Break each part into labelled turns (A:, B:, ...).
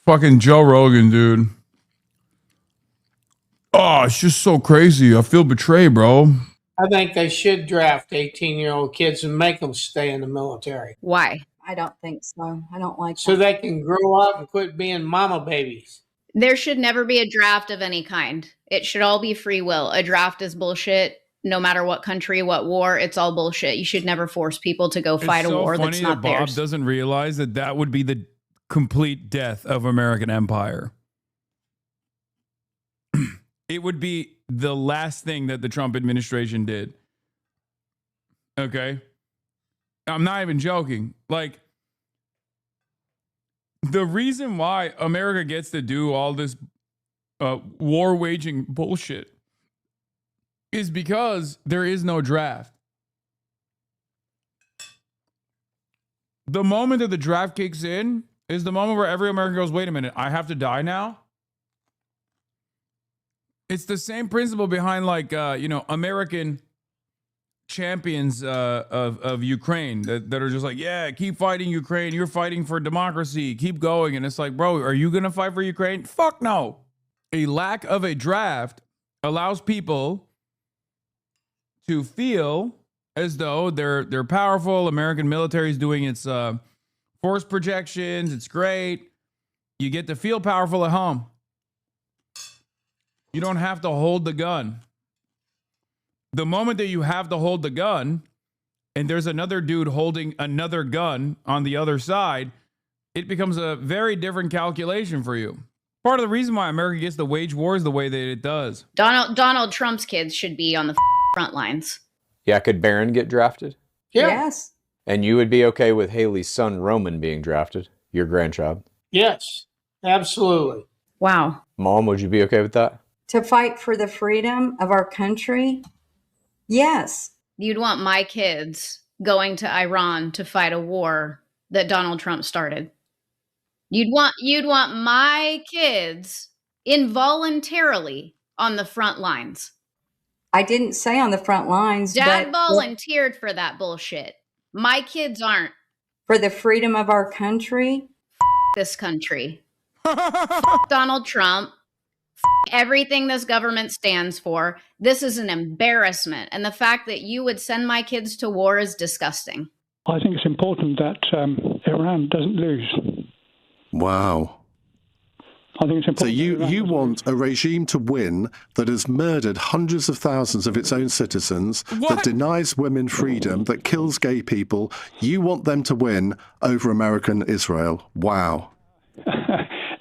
A: Fucking Joe Rogan, dude. Oh, it's just so crazy. I feel betrayed, bro.
B: I think they should draft 18-year-old kids and make them stay in the military.
C: Why?
D: I don't think so. I don't like
B: So
D: that.
B: they can grow up and quit being mama babies.
C: There should never be a draft of any kind. It should all be free will. A draft is bullshit. No matter what country, what war, it's all bullshit. You should never force people to go fight a war that's not theirs.
A: Bob doesn't realize that that would be the complete death of American empire. It would be the last thing that the Trump administration did. Okay? I'm not even joking. Like, the reason why America gets to do all this war-waging bullshit is because there is no draft. The moment that the draft kicks in is the moment where every American goes, wait a minute, I have to die now? It's the same principle behind, like, American champions of Ukraine that are just like, yeah, keep fighting Ukraine. You're fighting for democracy. Keep going. And it's like, bro, are you going to fight for Ukraine? Fuck no. A lack of a draft allows people to feel as though they're powerful. American military is doing its force projections. It's great. You get to feel powerful at home. You don't have to hold the gun. The moment that you have to hold the gun and there's another dude holding another gun on the other side, it becomes a very different calculation for you. Part of the reason why America gets to wage wars the way that it does.
C: Donald Trump's kids should be on the front lines.
E: Yeah, could Barron get drafted?
B: Yeah.
D: Yes.
E: And you would be okay with Haley's son Roman being drafted, your grandchild?
B: Yes, absolutely.
C: Wow.
E: Mom, would you be okay with that?
D: To fight for the freedom of our country? Yes.
C: You'd want my kids going to Iran to fight a war that Donald Trump started. You'd want my kids involuntarily on the front lines.
D: I didn't say on the front lines,
C: Dad
D: but
C: volunteered for that bullshit. My kids aren't.
D: for the freedom of our country?
C: This country. Donald Trump. Everything this government stands for. This is an embarrassment. And the fact that you would send my kids to war is disgusting.
F: I think it's important that Iran doesn't lose.
G: Wow.
F: I think it's important.
G: So you want a regime to win that has murdered hundreds of thousands of its own citizens, that denies women freedom, that kills gay people. You want them to win over American Israel. Wow.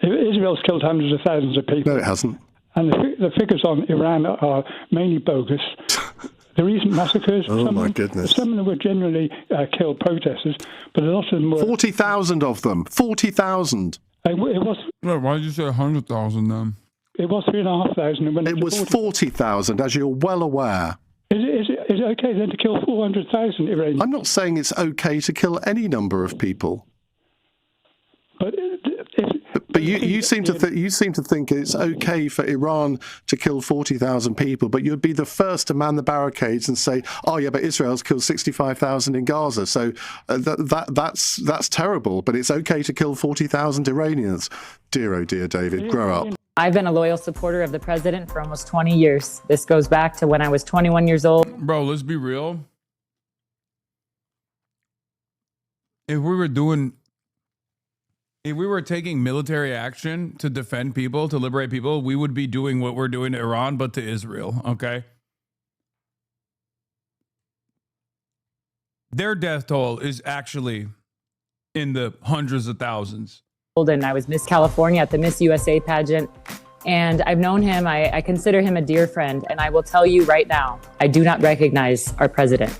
F: Israel's killed hundreds of thousands of people.
G: No, it hasn't.
F: And the figures on Iran are mainly bogus. The recent massacres,
G: Oh, my goodness.
F: Some of them were genuinely killed protesters, but a lot of them were...
G: 40,000 of them. 40,000.
F: It was...
A: Yeah, why did you say 100,000 then?
F: It was 3,500.
G: It was 40,000, as you're well aware.
F: Is it okay then to kill 400,000 Iranians?
G: I'm not saying it's okay to kill any number of people. But you seem to think it's okay for Iran to kill 40,000 people, but you'd be the first to man the barricades and say, "Oh yeah, but Israel's killed 65,000 in Gaza, so that's terrible. But it's okay to kill 40,000 Iranians." Dear oh dear, David, grow up.
H: I've been a loyal supporter of the president for almost 20 years. This goes back to when I was 21 years old.
A: Bro, let's be real. If we were taking military action to defend people, to liberate people, we would be doing what we're doing to Iran, but to Israel, okay? Their death toll is actually in the hundreds of thousands.
H: And I was Miss California at the Miss USA pageant. And I've known him, I consider him a dear friend. And I will tell you right now, I do not recognize our president.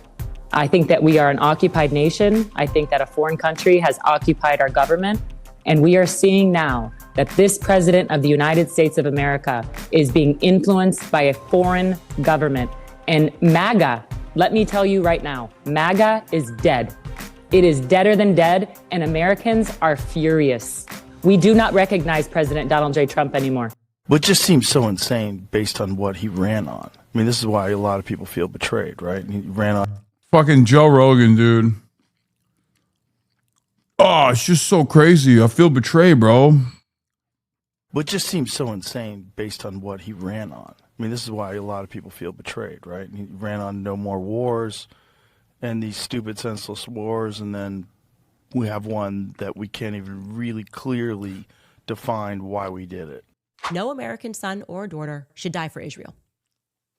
H: I think that we are an occupied nation. I think that a foreign country has occupied our government. And we are seeing now that this president of the United States of America is being influenced by a foreign government. And MAGA, let me tell you right now, MAGA is dead. It is deader than dead, and Americans are furious. We do not recognize President Donald J. Trump anymore.
I: What just seems so insane based on what he ran on. I mean, this is why a lot of people feel betrayed, right? He ran on.
A: Fucking Joe Rogan, dude. Oh, it's just so crazy. I feel betrayed, bro.
I: But it just seems so insane based on what he ran on. I mean, this is why a lot of people feel betrayed, right? He ran on no more wars and these stupid, senseless wars, and then we have one that we can't even really clearly define why we did it.
J: No American son or daughter should die for Israel.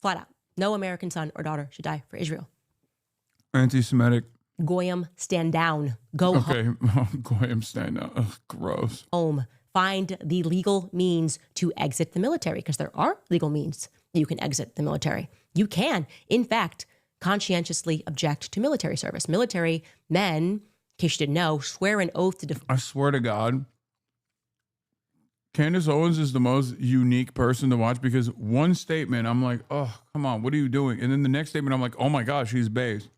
J: Flat out. No American son or daughter should die for Israel.
A: Anti-Semitic.
J: Goyim, stand down. Go
A: Okay, Goyim, stand down. Ugh, gross.
J: home. Find the legal means to exit the military, because there are legal means you can exit the military. You can, in fact, conscientiously object to military service. Military men, in case you didn't know, swear an oath to
A: I swear to God, Candace Owens is the most unique person to watch, because one statement, I'm like, oh, come on, what are you doing? And then the next statement, I'm like, oh my gosh, she's based.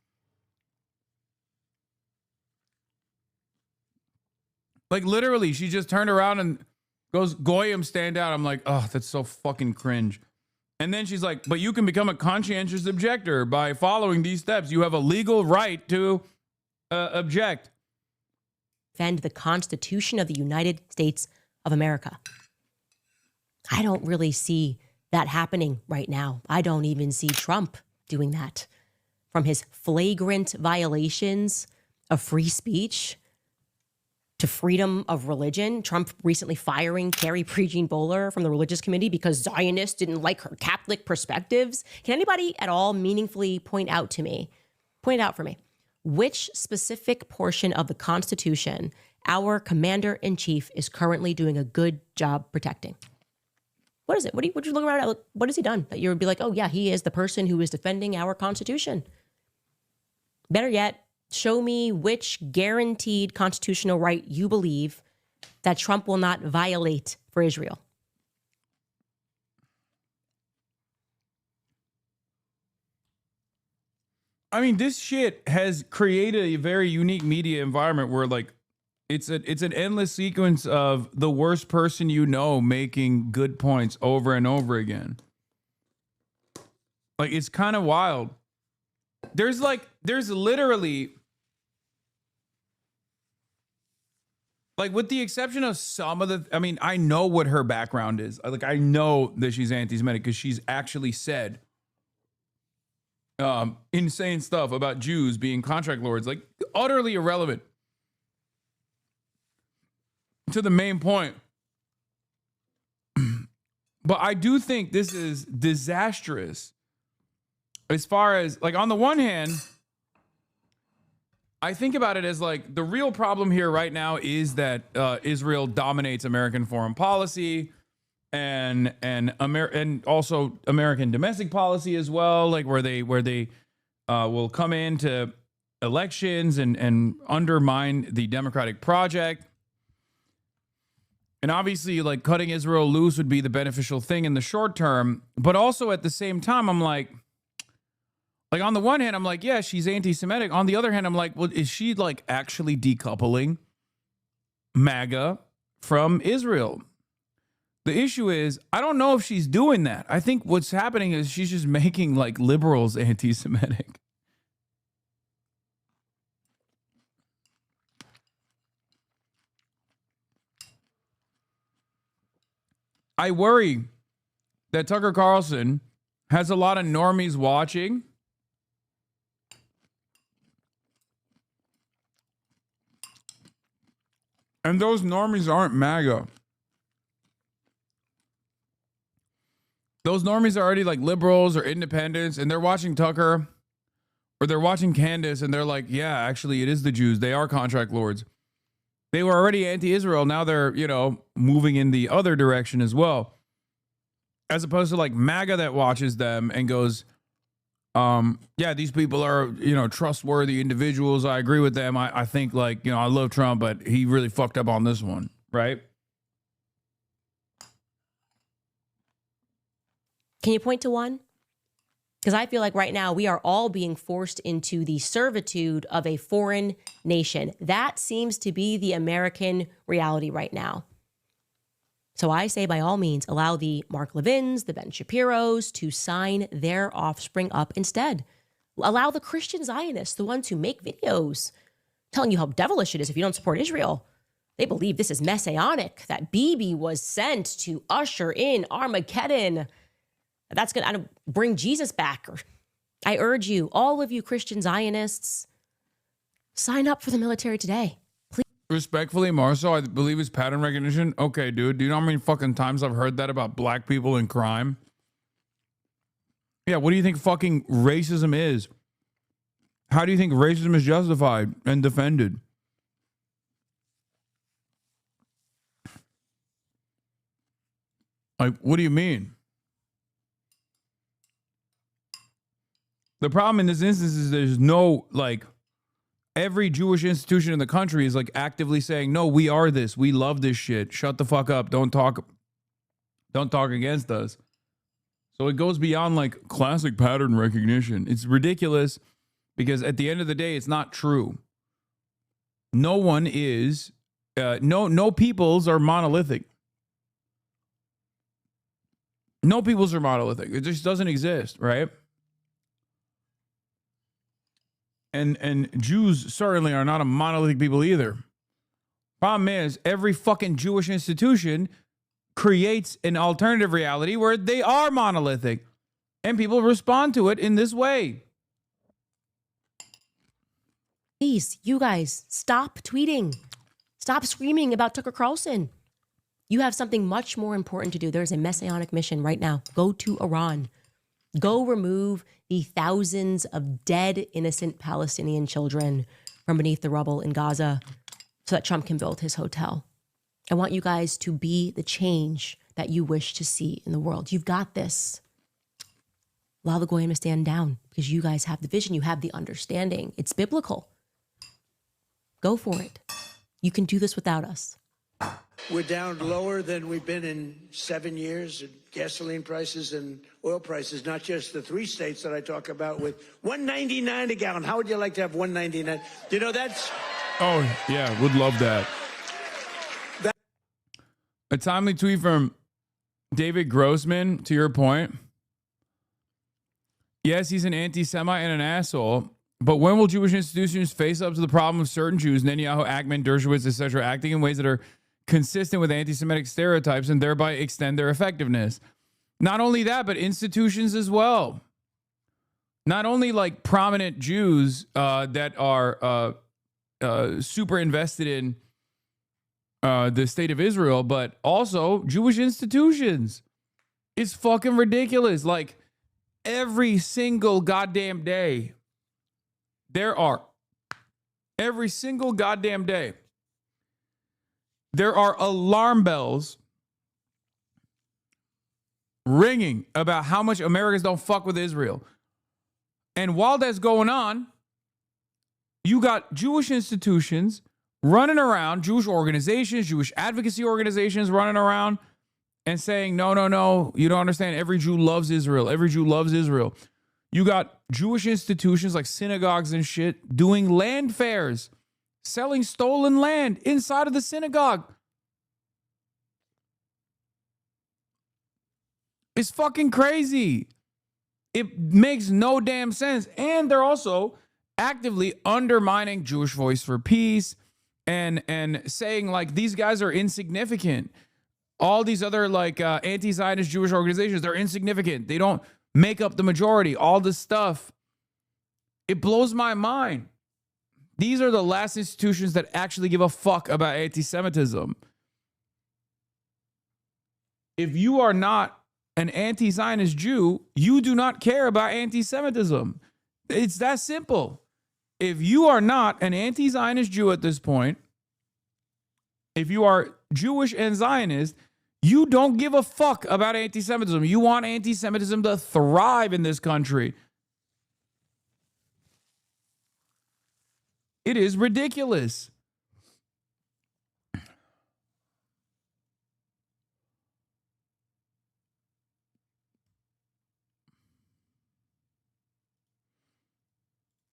A: Like literally, she just turned around and goes, Goyim, stand down. I'm like, oh, that's so fucking cringe. And then she's like, but you can become a conscientious objector by following these steps. You have a legal right to object.
J: defend the Constitution of the United States of America. I don't really see that happening right now. I don't even see Trump doing that. From his flagrant violations of free speech to freedom of religion, Trump recently firing Carrie Prejean Bowler from the Religious Committee because Zionists didn't like her Catholic perspectives. Can anybody at all meaningfully point out for me, which specific portion of the Constitution our commander-in-chief is currently doing a good job protecting? What is it? What you look around at? What has he done that you would be like, oh yeah, he is the person who is defending our Constitution? Better yet, show me which guaranteed constitutional right you believe that Trump will not violate for Israel.
A: I mean, this shit has created a very unique media environment where, like, it's an endless sequence of the worst person you know making good points over and over again. Like, it's kind of wild. There's literally, like, with the exception of some of the, I mean, I know what her background is. Like, I know that she's anti-Semitic because she's actually said insane stuff about Jews being contract lords, like utterly irrelevant to the main point. But I do think this is disastrous as far as, like, on the one hand, I think about it as like the real problem here right now is that Israel dominates American foreign policy and also American domestic policy as well, like where they will come into elections and undermine the democratic project. And obviously, like, cutting Israel loose would be the beneficial thing in the short term, but also at the same time, I'm like on the one hand, I'm like, yeah, she's anti-Semitic. On the other hand, I'm like, well, is she like actually decoupling MAGA from Israel? The issue is, I don't know if she's doing that. I think what's happening is she's just making like liberals anti-Semitic. I worry that Tucker Carlson has a lot of normies watching. And those normies aren't MAGA. Those normies are already like liberals or independents, and they're watching Tucker or they're watching Candace, and they're like, yeah, actually, it is the Jews. They are contract lords. They were already anti-Israel. Now they're, moving in the other direction as well. As opposed to like MAGA that watches them and goes, yeah, these people are, trustworthy individuals. I agree with them. I think, like, I love Trump, but he really fucked up on this one, right?
J: Can you point to one? Because I feel like right now we are all being forced into the servitude of a foreign nation. That seems to be the American reality right now. So I say, by all means, allow the Mark Levins, the Ben Shapiros to sign their offspring up instead. Allow the Christian Zionists, the ones who make videos telling you how devilish it is if you don't support Israel, They believe this is messianic, that Bibi was sent to usher in Armageddon. That's going to bring Jesus back. I urge you, all of you Christian Zionists, sign up for the military today. Please.
A: Respectfully, Marceau, I believe it's pattern recognition. Okay, dude, do you know how many fucking times I've heard that about black people in crime? Yeah, what do you think fucking racism is? How do you think racism is justified and defended? Like, what do you mean? The problem in this instance is there's no, like, every Jewish institution in the country is, like, actively saying, no, we are this. We love this shit. Shut the fuck up. Don't talk against us. So it goes beyond, like, classic pattern recognition. It's ridiculous because at the end of the day, it's not true. No one is, no peoples are monolithic. No peoples are monolithic. It just doesn't exist, right? And Jews certainly are not a monolithic people either. Problem is, every fucking Jewish institution creates an alternative reality where they are monolithic, and people respond to it in this way.
J: Please, you guys, stop tweeting. Stop screaming about Tucker Carlson. You have something much more important to do. There's a messianic mission right now. Go to Iran. Go remove the thousands of dead, innocent Palestinian children from beneath the rubble in Gaza so that Trump can build his hotel. I want you guys to be the change that you wish to see in the world. You've got this. Allow the goyim to stand down because you guys have the vision. You have the understanding. It's biblical. Go for it. You can do this without us.
K: We're down lower than we've been in 7 years in gasoline prices and oil prices, not just the 3 states that I talk about with $1.99 a gallon. How would you like to have $1.99? You know, that's...
A: Oh, yeah, would love that. A timely tweet from David Grossman, to your point. Yes, he's an anti-Semite and an asshole, but when will Jewish institutions face up to the problem of certain Jews, Netanyahu, Ackman, Dershowitz, etc., acting in ways that are consistent with anti-Semitic stereotypes and thereby extend their effectiveness? Not only that, but institutions as well. Not only like prominent Jews that are super invested in the state of Israel, but also Jewish institutions. It's fucking ridiculous. Like every single goddamn day, every single goddamn day, there are alarm bells ringing about how much Americans don't fuck with Israel. And while that's going on, you got Jewish institutions running around, Jewish organizations, Jewish advocacy organizations running around and saying, no, you don't understand. Every Jew loves Israel. Every Jew loves Israel. You got Jewish institutions like synagogues and shit doing land fairs, selling stolen land inside of the synagogue. It's fucking crazy. It makes no damn sense. And they're also actively undermining Jewish Voice for Peace and saying like these guys are insignificant. All these other like anti-Zionist Jewish organizations, they're insignificant. They don't make up the majority. All this stuff. It blows my mind. These are the last institutions that actually give a fuck about anti-Semitism. If you are not an anti-Zionist Jew, you do not care about anti-Semitism. It's that simple. If you are not an anti-Zionist Jew at this point, if you are Jewish and Zionist, you don't give a fuck about anti-Semitism. You want anti-Semitism to thrive in this country. It is ridiculous.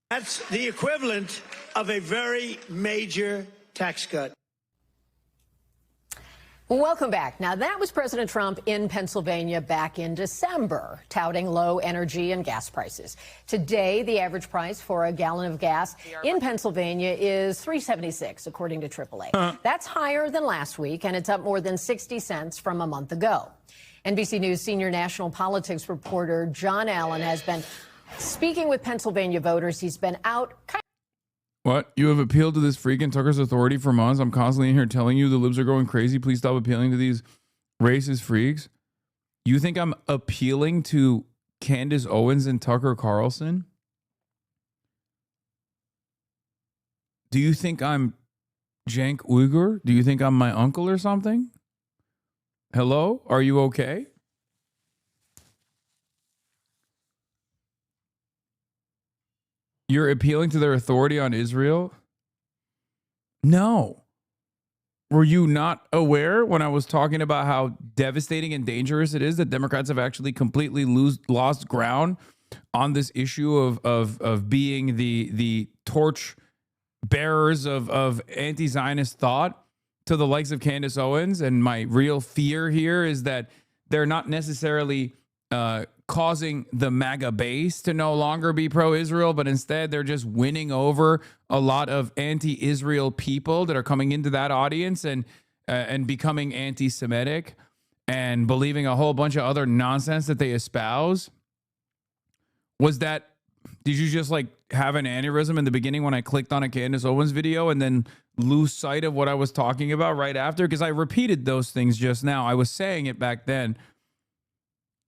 K: That's the equivalent of a very major tax cut.
L: Welcome back. Now, that was President Trump in Pennsylvania back in December, touting low energy and gas prices. Today, the average price for a gallon of gas in Pennsylvania is $3.76, according to AAA. That's higher than last week, and it's up more than 60 cents from a month ago. NBC News senior national politics reporter John Allen has been speaking with Pennsylvania voters. He's been out.
A: What? You have appealed to this freak and Tucker's authority for months. I'm constantly in here telling you the libs are going crazy. Please stop appealing to these racist freaks. You think I'm appealing to Candace Owens and Tucker Carlson? Do you think I'm Cenk Uygur? Do you think I'm my uncle or something? Hello? Are you okay? You're appealing to their authority on Israel? No. Were you not aware when I was talking about how devastating and dangerous it is that Democrats have actually completely lost ground on this issue of being the torch bearers of anti-Zionist thought to the likes of Candace Owens? And my real fear here is that they're not necessarily causing the MAGA base to no longer be pro-Israel, but instead they're just winning over a lot of anti-Israel people that are coming into that audience and becoming anti-Semitic and believing a whole bunch of other nonsense that they espouse. Did you just like have an aneurysm in the beginning when I clicked on a Candace Owens video and then lose sight of what I was talking about right after? Because I repeated those things just now. I was saying it back then.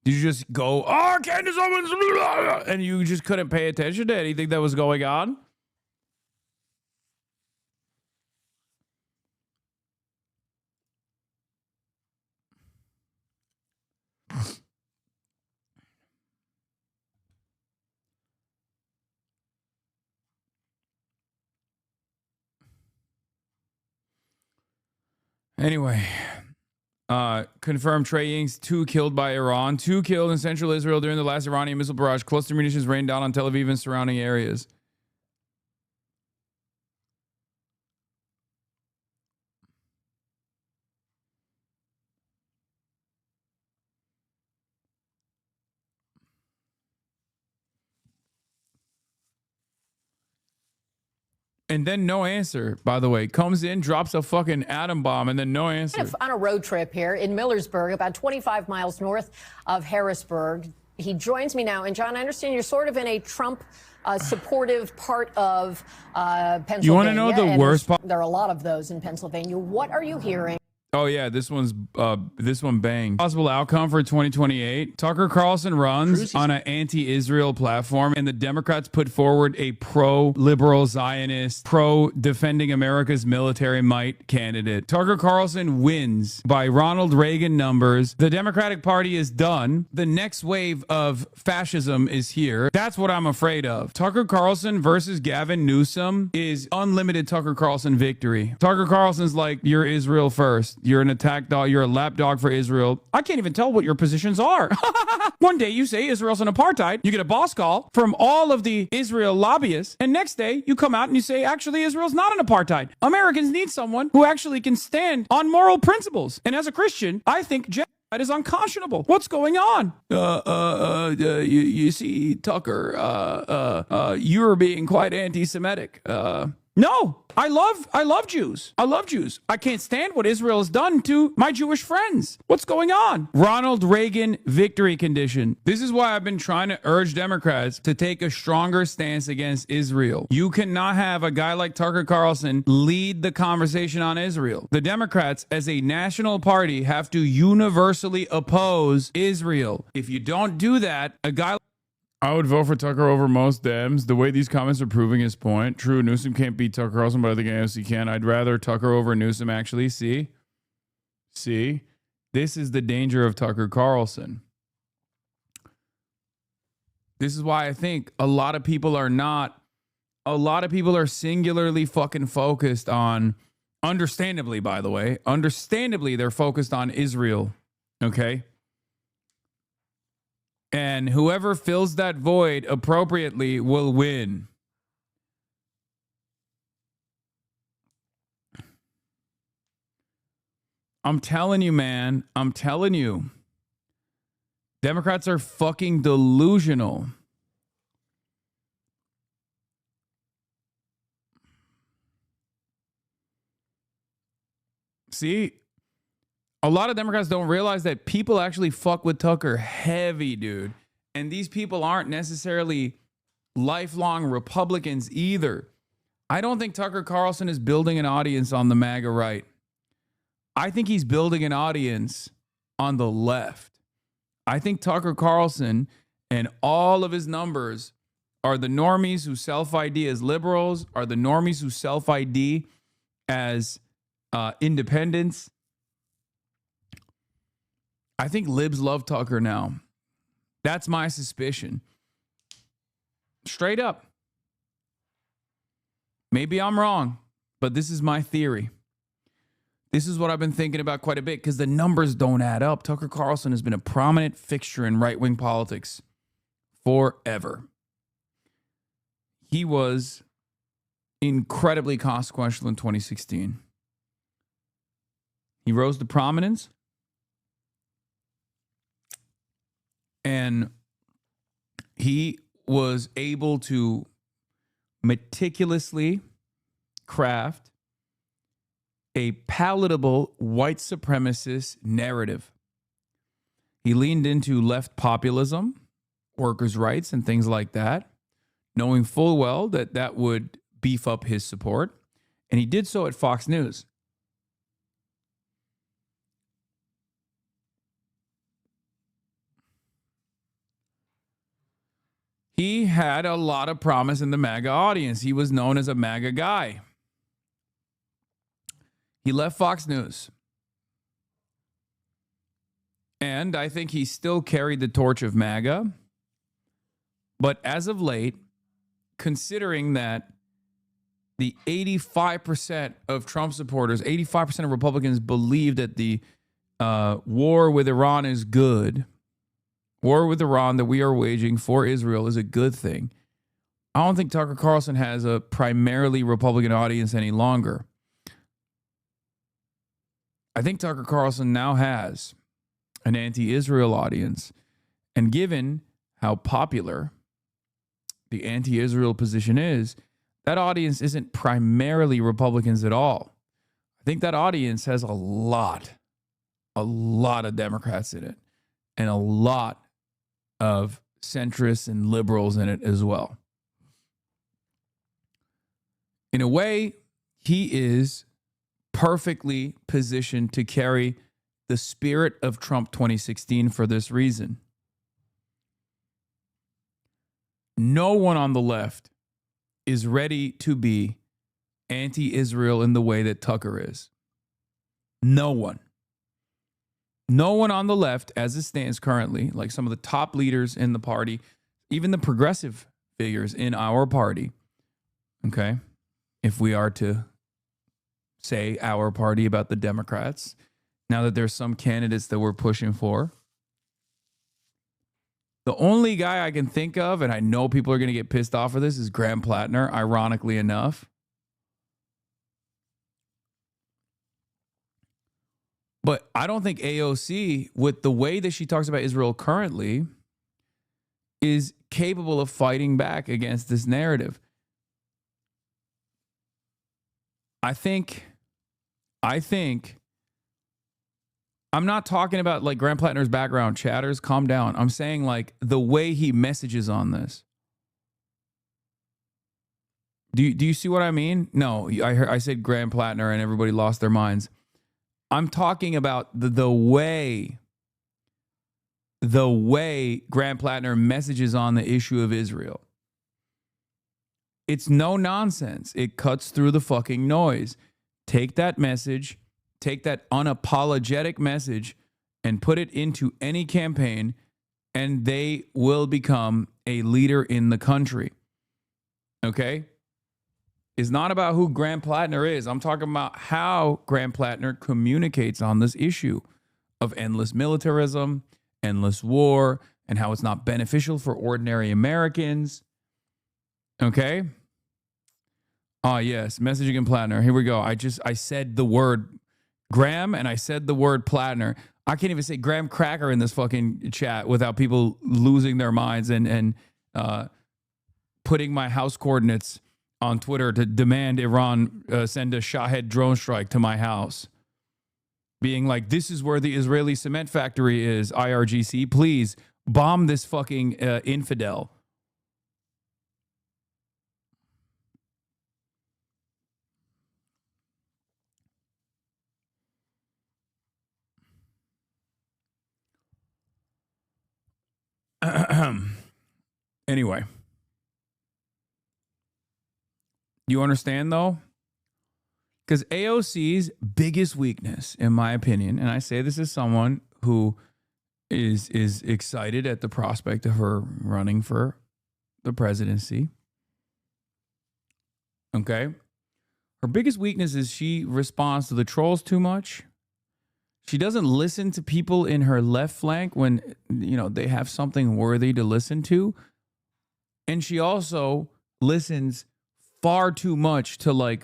A: Did you just go, oh, Candace Owens, blah, blah, and you just couldn't pay attention to anything that was going on? Anyway, confirmed Trey Ying's 2 killed by Iran. 2 killed in central Israel during the last Iranian missile barrage. Cluster munitions rained down on Tel Aviv and surrounding areas. And then no answer, by the way. Comes in, drops a fucking atom bomb, and then no answer.
L: On a road trip here in Millersburg, about 25 miles north of Harrisburg. He joins me now. And John, I understand you're sort of in a Trump supportive part of Pennsylvania.
A: You want to know the worst part?
L: There are a lot of those in Pennsylvania. What are you hearing?
A: Oh yeah, this one banged. Possible outcome for 2028. Tucker Carlson runs on an anti-Israel platform, and the Democrats put forward a pro-liberal Zionist, pro-defending America's military might candidate. Tucker Carlson wins by Ronald Reagan numbers. The Democratic Party is done. The next wave of fascism is here. That's what I'm afraid of. Tucker Carlson versus Gavin Newsom is unlimited Tucker Carlson victory. Tucker Carlson's like, you're Israel first. You're an attack dog. You're a lapdog for Israel. I can't even tell what your positions are. One day you say Israel's an apartheid. You get a boss call from all of the Israel lobbyists. And next day you come out and you say, actually, Israel's not an apartheid. Americans need someone who actually can stand on moral principles. And as a Christian, I think genocide is unconscionable. What's going on? You see, Tucker, you're being quite anti-Semitic. No, I love Jews. I love Jews. I can't stand what Israel has done to my Jewish friends. What's going on? Ronald Reagan victory condition. This is why I've been trying to urge Democrats to take a stronger stance against Israel. You cannot have a guy like Tucker Carlson lead the conversation on Israel. The Democrats, as a national party, have to universally oppose Israel. If you don't do that, a guy... I would vote for Tucker over most Dems. The way these comments are proving his point. True, Newsom can't beat Tucker Carlson, but I think AOC can. I'd rather Tucker over Newsom, actually. See? This is the danger of Tucker Carlson. This is why I think a lot of people are singularly fucking focused on, understandably, by the way, they're focused on Israel. Okay? And whoever fills that void appropriately will win. I'm telling you, man. I'm telling you. Democrats are fucking delusional. See, a lot of Democrats don't realize that people actually fuck with Tucker heavy, dude. And these people aren't necessarily lifelong Republicans either. I don't think Tucker Carlson is building an audience on the MAGA right. I think he's building an audience on the left. I think Tucker Carlson and all of his numbers are the normies who self-ID as liberals, are the normies who self-ID as independents. I think libs love Tucker now. That's my suspicion. Straight up. Maybe I'm wrong, but this is my theory. This is what I've been thinking about quite a bit because the numbers don't add up. Tucker Carlson has been a prominent fixture in right-wing politics forever. He was incredibly consequential in 2016. He rose to prominence, and he was able to meticulously craft a palatable white supremacist narrative. He leaned into left populism, workers' rights, and things like that, knowing full well that that would beef up his support. And he did so at Fox News. He had a lot of promise in the MAGA audience. He was known as a MAGA guy. He left Fox News. And I think he still carried the torch of MAGA. But as of late, considering that the 85% of Trump supporters, 85% of Republicans believe that the war with Iran is good, war with Iran that we are waging for Israel is a good thing. I don't think Tucker Carlson has a primarily Republican audience any longer. I think Tucker Carlson now has an anti-Israel audience. And given how popular the anti-Israel position is, that audience isn't primarily Republicans at all. I think that audience has a lot of Democrats in it and a lot of centrists and liberals in it as well. In a way, he is perfectly positioned to carry the spirit of Trump 2016 for this reason. No one on the left is ready to be anti-Israel in the way that Tucker is. No one. No one on the left, as it stands currently, like some of the top leaders in the party, even the progressive figures in our party, okay, if we are to say our party about the Democrats, now that there's some candidates that we're pushing for, the only guy I can think of, and I know people are going to get pissed off for this, is Graham Plattner, ironically enough. But I don't think AOC, with the way that she talks about Israel currently, is capable of fighting back against this narrative. I think I'm not talking about like Graham Plattner's background chatters. Calm down. I'm saying like the way he messages on this. Do you see what I mean? No, I said Graham Plattner and everybody lost their minds. I'm talking about the way Graham Plattner messages on the issue of Israel. It's no nonsense. It cuts through the fucking noise. Take that message, take that unapologetic message and put it into any campaign, and they will become a leader in the country. Okay? It's not about who Graham Plattner is. I'm talking about how Graham Plattner communicates on this issue of endless militarism, endless war, and how it's not beneficial for ordinary Americans. Okay? Ah, yes. Messaging in Plattner. Here we go. I said the word Graham, and I said the word Plattner. I can't even say Graham Cracker in this fucking chat without people losing their minds and putting my house coordinates on Twitter to demand Iran send a Shahed drone strike to my house. Being like, this is where the Israeli cement factory is, IRGC. Please bomb this fucking infidel. Anyway. You understand, though? Because AOC's biggest weakness, in my opinion, and I say this as someone who is excited at the prospect of her running for the presidency. Okay? Her biggest weakness is she responds to the trolls too much. She doesn't listen to people in her left flank when, they have something worthy to listen to. And she also listens far too much to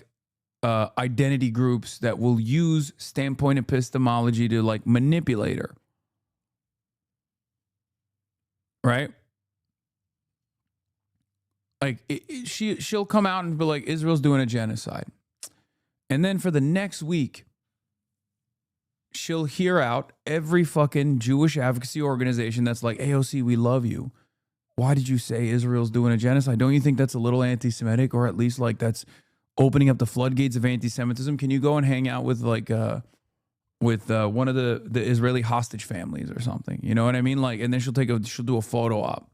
A: identity groups that will use standpoint epistemology to manipulate her. Right? She'll come out and be like, Israel's doing a genocide. And then for the next week, she'll hear out every fucking Jewish advocacy organization that's like, AOC, we love you. Why did you say Israel's doing a genocide? Don't you think that's a little anti-Semitic, or at least that's opening up the floodgates of anti-Semitism? Can you go and hang out with one of the Israeli hostage families or something? You know what I mean? And then she'll do a photo op,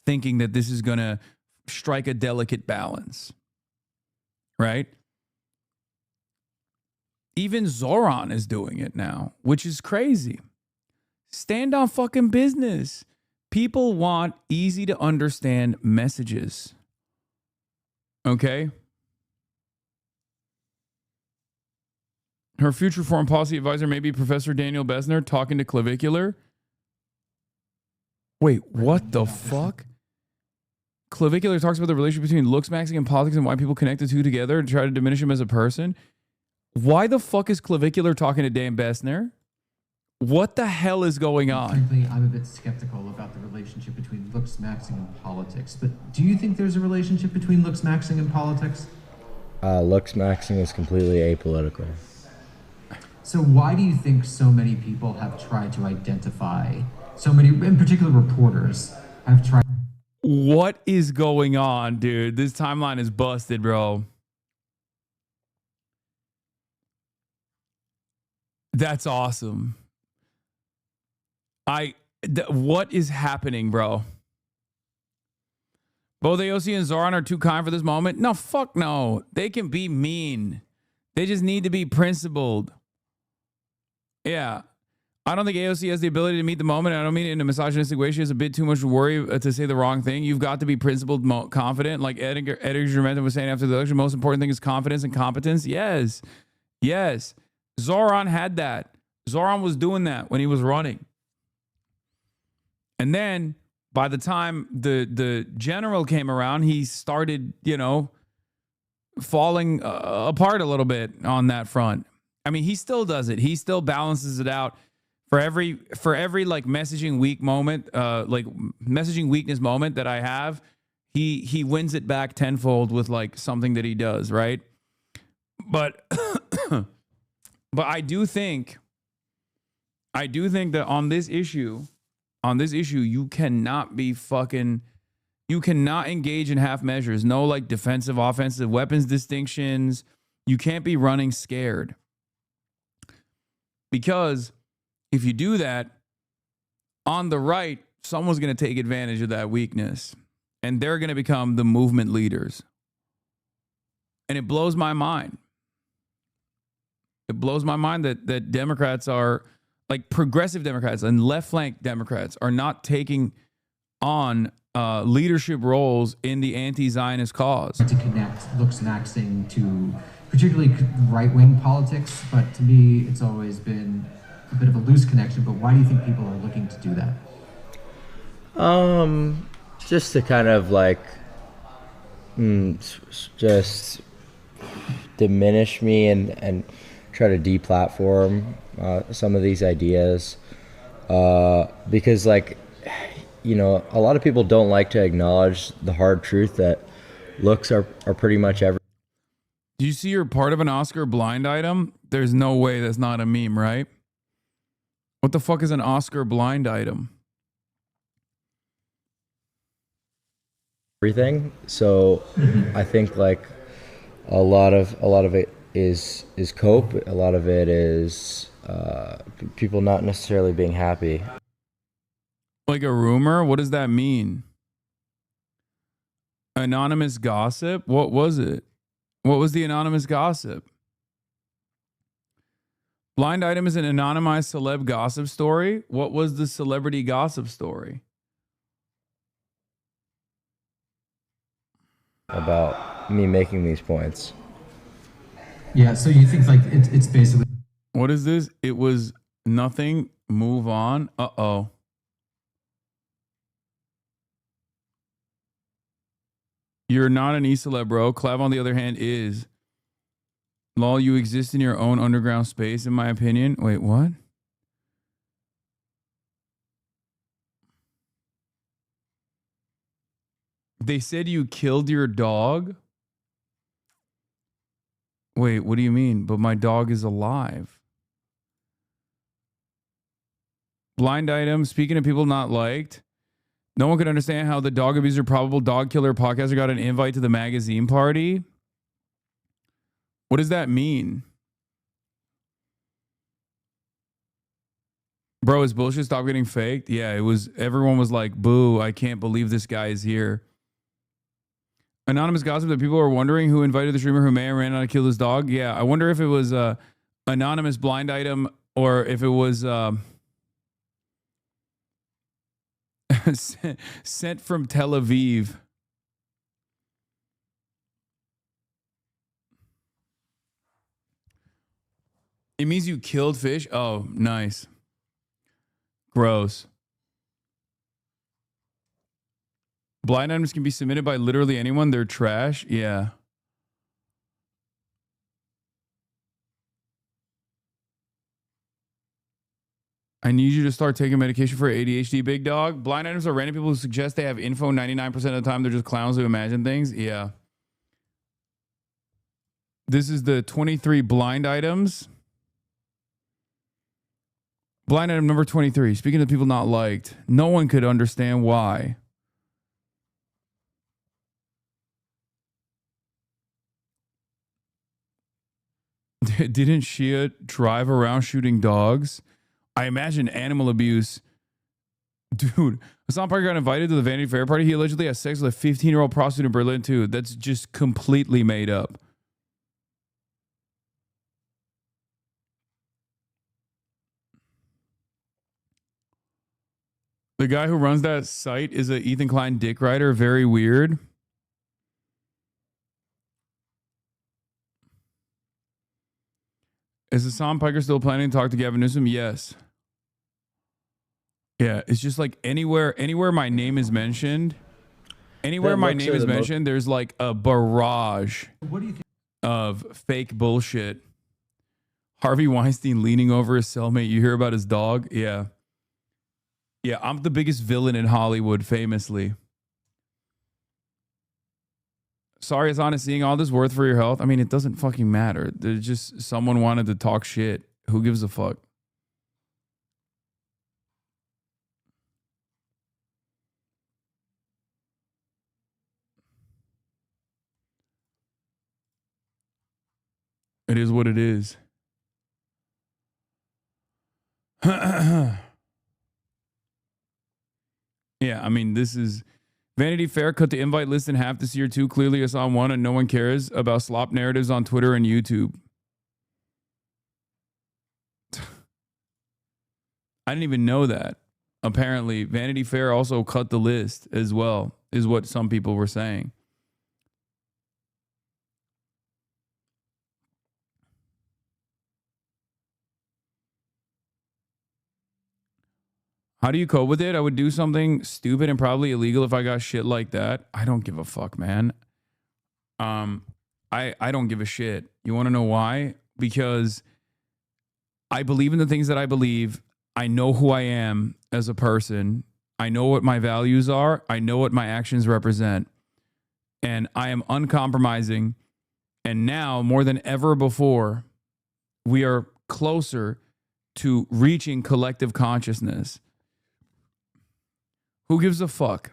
A: thinking that this is gonna strike a delicate balance, right? Even Zoran is doing it now, which is crazy. Stand on fucking business. People want easy to understand messages. Okay? Her future foreign policy advisor may be Professor Daniel Besner talking to Clavicular. Wait, what the fuck? Clavicular talks about the relationship between looks maxing and politics and why people connect the two together to try to diminish him as a person. Why the fuck is Clavicular talking to Dan Besner? What the hell is going on?
M: Frankly, I'm a bit skeptical about the relationship between looks maxing and politics. But do you think there's a relationship between looks maxing and politics?
N: Looks maxing is completely apolitical.
M: So why do you think so many people have tried to identify, so many, in particular reporters, have tried?
A: What is going on, dude? This timeline is busted, bro. That's awesome. What is happening, bro? Both AOC and Zoran are too kind for this moment. No, fuck no. They can be mean. They just need to be principled. Yeah. I don't think AOC has the ability to meet the moment. I don't mean it in a misogynistic way. She has a bit too much to worry to say the wrong thing. You've got to be principled, confident. Like Edgar Germentin was saying after the election, most important thing is confidence and competence. Yes. Yes. Zoran had that. Zoran was doing that when he was running. And then by the time the general came around, he started, falling apart a little bit on that front. I mean, he still does it. He still balances it out for every messaging weak moment, messaging weakness moment that I have. He wins it back tenfold with something that he does, right? But but I do think that on this issue, you cannot engage in half measures. No defensive, offensive weapons distinctions. You can't be running scared. Because if you do that, on the right, someone's going to take advantage of that weakness. And they're going to become the movement leaders. And it blows my mind. It blows my mind that Democrats are, progressive Democrats and left flank Democrats are not taking on leadership roles in the anti-Zionist cause.
M: To connect looks maxing to particularly right-wing politics, but to me, it's always been a bit of a loose connection. But why do you think people are looking to do that?
N: Just to kind of just diminish me and try to deplatform some of these ideas because, like, you know, a lot of people don't like to acknowledge the hard truth that looks are pretty much everything.
A: Do you see you're part of an Oscar blind item? There's no way that's not a meme, right? What the fuck is an Oscar blind item?
N: Everything. So I think like a lot of it is cope. A lot of it is people not necessarily being happy.
A: Like a rumor? What does that mean? Anonymous gossip? What was it? What was the anonymous gossip? Blind item is an anonymized celeb gossip story. What was the celebrity gossip story?
N: About me making these points.
M: Yeah, so you think like it's basically...
A: What is this? It was nothing. Move on. Uh-oh. You're not an e-celeb, bro. Clav, on the other hand, is. Lol, you exist in your own underground space, in my opinion. Wait, what? They said you killed your dog? Wait, what do you mean? But my dog is alive. Blind item, speaking of people not liked, no one could understand how the dog abuser, probable dog killer podcaster got an invite to the magazine party. What does that mean? Bro, is bullshit stop getting faked? Yeah, it was. Everyone was like, boo, I can't believe this guy is here. Anonymous gossip that people are wondering who invited the streamer who may or may not kill his dog. Yeah, I wonder if it was anonymous blind item or if it was sent from Tel Aviv. It means you killed fish? Oh, nice. Gross. Blind items can be submitted by literally anyone. They're trash. Yeah. I need you to start taking medication for ADHD, big dog. Blind items are random people who suggest they have info 99% of the time. They're just clowns who imagine things. Yeah. This is the 23 blind items. Blind item number 23. Speaking of people not liked, no one could understand why. Didn't Shia drive around shooting dogs? I imagine animal abuse. Dude, Hasan Parker got invited to the Vanity Fair party. He allegedly has sex with a 15-year-old prostitute in Berlin, too. That's just completely made up. The guy who runs that site is a Ethan Klein dick rider. Very weird. Is Hasan Piker still planning to talk to Gavin Newsom? Yes. Yeah, it's just like anywhere my name is mentioned, there's like a barrage of fake bullshit. Harvey Weinstein leaning over his cellmate. You hear about his dog? Yeah. Yeah, I'm the biggest villain in Hollywood, famously. Sorry, Hasan, is seeing all this worth for your health? I mean, it doesn't fucking matter. There's just someone wanted to talk shit. Who gives a fuck? It is what it is. Yeah, I mean, this is Vanity Fair cut the invite list in half this year too. Clearly, Hasan won, and no one cares about slop narratives on Twitter and YouTube. I didn't even know that. Apparently, Vanity Fair also cut the list as well, is what some people were saying. How do you cope with it? I would do something stupid and probably illegal if I got shit like that. I don't give a fuck, man. I don't give a shit. You want to know why? Because I believe in the things that I believe. I know who I am as a person. I know what my values are. I know what my actions represent. And I am uncompromising. And now, more than ever before, we are closer to reaching collective consciousness. Who gives a fuck?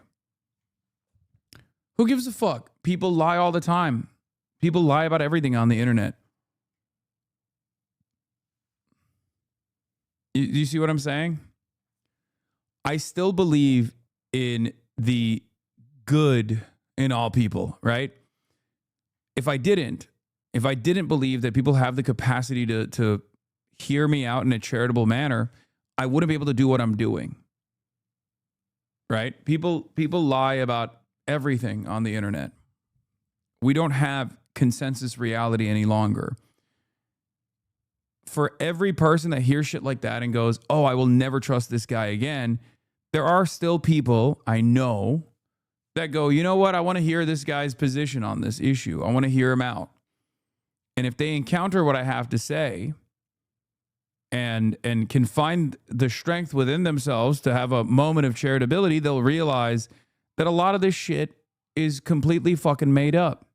A: Who gives a fuck? People lie all the time. People lie about everything on the internet. You see what I'm saying? I still believe in the good in all people, right? If I didn't believe that people have the capacity to hear me out in a charitable manner, I wouldn't be able to do what I'm doing. Right? People lie about everything on the internet. We don't have consensus reality any longer. For every person that hears shit like that and goes, "Oh, I will never trust this guy again," there are still people I know that go, "You know what? I want to hear this guy's position on this issue. I want to hear him out." And if they encounter what I have to say and can find the strength within themselves to have a moment of charitability, they'll realize that a lot of this shit is completely fucking made up.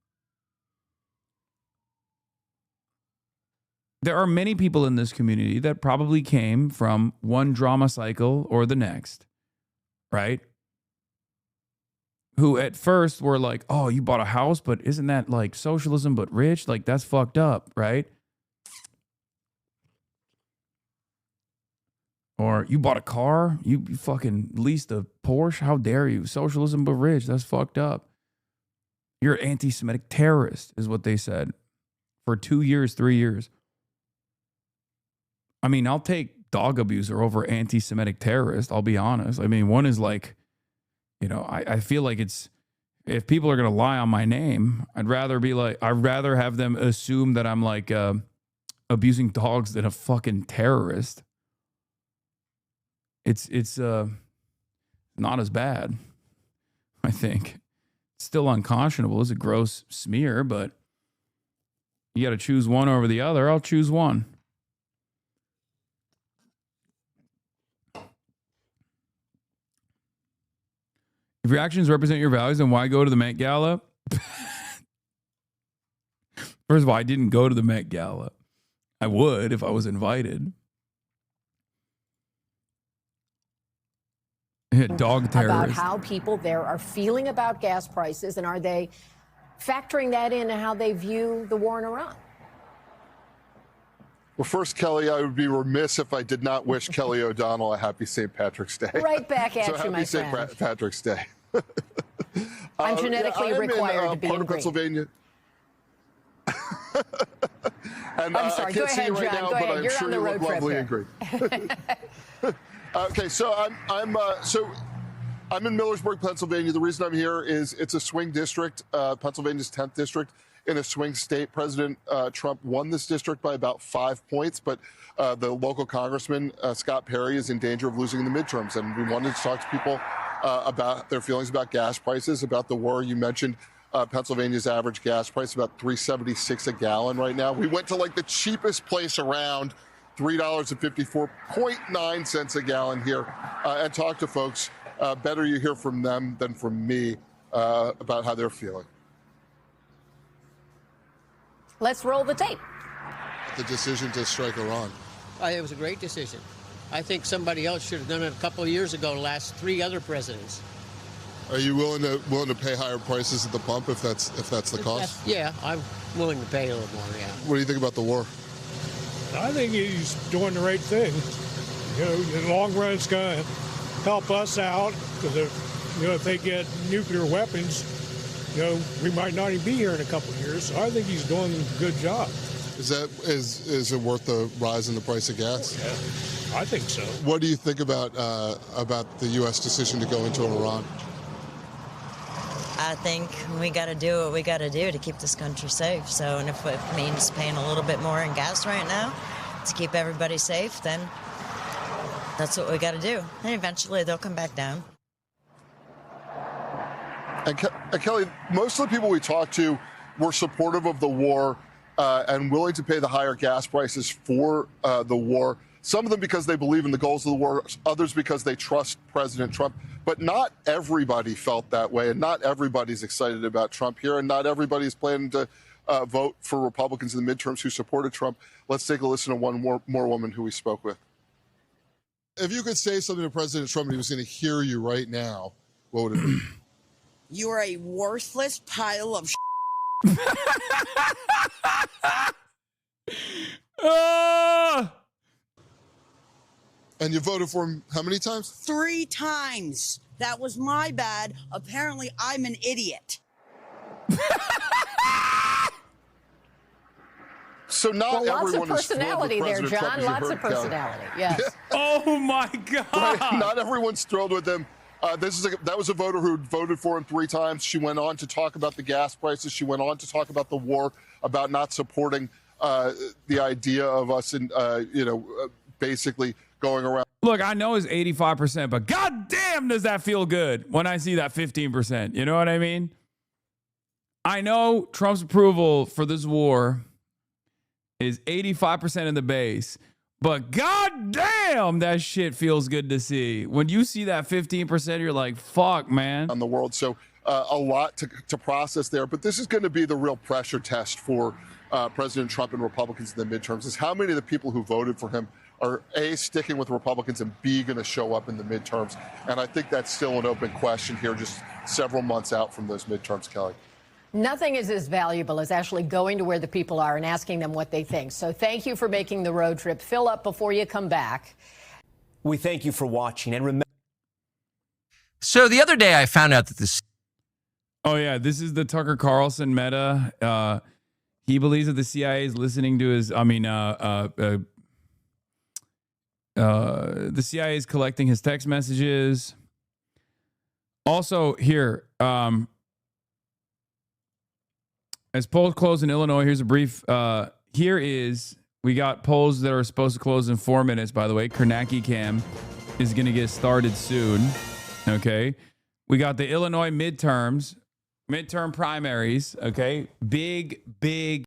A: There are many people in this community that probably came from one drama cycle or the next, right? Who at first were like, "Oh, you bought a house, but isn't that like socialism but rich? Like that's fucked up, right?" Or you bought a car, you fucking leased a Porsche, how dare you? Socialism but rich, that's fucked up. You're an anti-Semitic terrorist, is what they said for 2 years, 3 years. I mean, I'll take dog abuser over anti-Semitic terrorist, I'll be honest. I mean, one is like, you know, I feel like it's, if people are going to lie on my name, I'd rather have them assume that I'm like abusing dogs than a fucking terrorist. It's not as bad, I think. It's still unconscionable. It's a gross smear, but you got to choose one over the other. I'll choose one. If your actions represent your values, then why go to the Met Gala? First of all, I didn't go to the Met Gala. I would if I was invited. Dog terrorist.
L: About how people there are feeling about gas prices, and are they factoring that in and how they view the war in Iran?
O: Well, first, Kelly, I would be remiss if I did not wish Kelly O'Donnell a happy St. Patrick's Day.
L: Right back at
O: so
L: you,
O: happy
L: my
O: St.
L: friend.
O: Patrick's Day.
L: I'm genetically required to be
O: part
L: in
O: of
L: green.
O: Pennsylvania. And,
L: I'm sorry.
O: I
L: Go
O: can't see
L: ahead,
O: you right
L: John.
O: now,
L: Go
O: but
L: ahead.
O: I'm
L: You're
O: sure
L: on the
O: you
L: road
O: look
L: trip
O: lovely
L: here.
O: and green. Okay, so I'm in Millersburg, Pennsylvania. The reason I'm here is it's a swing district, Pennsylvania's 10th district in a swing state. President Trump won this district by about 5 points, but the local congressman, Scott Perry, is in danger of losing the midterms. And we wanted to talk to people about their feelings about gas prices, about the war. You mentioned Pennsylvania's average gas price, about $3.76 a gallon right now. We went to like the cheapest place around, $3.54.9 a gallon here, and talked to folks. Better you hear from them than from me about how they're feeling.
L: Let's roll the tape.
O: The decision to strike Iran.
P: It was a great decision. I think somebody else should have done it a couple of years ago, the last 3 other presidents.
O: Are you willing to pay higher prices at the pump if that's the cost?
P: Yeah, I'm willing to pay a little more, yeah.
O: What do you think about the war?
Q: I think he's doing the right thing. You know, in the long run, it's going to help us out because if they get nuclear weapons, we might not even be here in a couple of years. So I think he's doing a good job.
O: Is it worth the rise in the price of gas?
Q: Yeah, I think so.
O: What do you think about the U.S. decision to go into Iran?
R: I think we got to do what we got to do to keep this country safe. So, and if it means paying a little bit more in gas right now to keep everybody safe, then that's what we got to do. And eventually they'll come back down.
O: And Kelly, most of the people we talked to were supportive of the war and willing to pay the higher gas prices for the war. Some of them because they believe in the goals of the war, others because they trust President Trump. But not everybody felt that way, and not everybody's excited about Trump here, and not everybody's planning to vote for Republicans in the midterms who supported Trump. Let's take a listen to one more woman who we spoke with.
S: If you could say something to President Trump and he was going to hear you right now, what would it be?
T: You are a worthless pile of
S: And you voted for him how many times?
T: 3 times. That was my bad. Apparently, I'm an idiot.
O: So not
L: Well, lots of
O: everyone is thrilled with
L: personality there,
O: President
L: John.
O: Trump, as you
L: Lots
O: heard,
L: of personality.
O: Kelly.
L: Yes.
A: Oh my God!
O: Right? Not everyone's thrilled with him. That was a voter who voted for him 3 times. She went on to talk about the gas prices. She went on to talk about the war, about not supporting the idea of us, basically going around.
A: Look, I know it's 85%, but goddamn, does that feel good when I see that 15%? You know what I mean? I know Trump's approval for this war is 85% in the base, but goddamn, that shit feels good to see. When you see that 15%, you're like, fuck, man.
O: On the world. So a lot to process there. But this is going to be the real pressure test for President Trump and Republicans in the midterms, is how many of the people who voted for him are A, sticking with Republicans, and B, going to show up in the midterms. And I think that's still an open question here, just several months out from those midterms, Kelly.
L: Nothing is as valuable as actually going to where the people are and asking them what they think. So thank you for making the road trip. Fill up before you come back.
U: We thank you for watching, and remember.
V: So the other day I found out that this.
A: Oh yeah, this is the Tucker Carlson meta. He believes that the CIA is listening to his. The CIA is collecting his text messages. Also here, as polls close in Illinois, here's a brief. We got polls that are supposed to close in 4 minutes, by the way. Karnacki Cam is going to get started soon. Okay. We got the Illinois midterm primaries. Okay. Big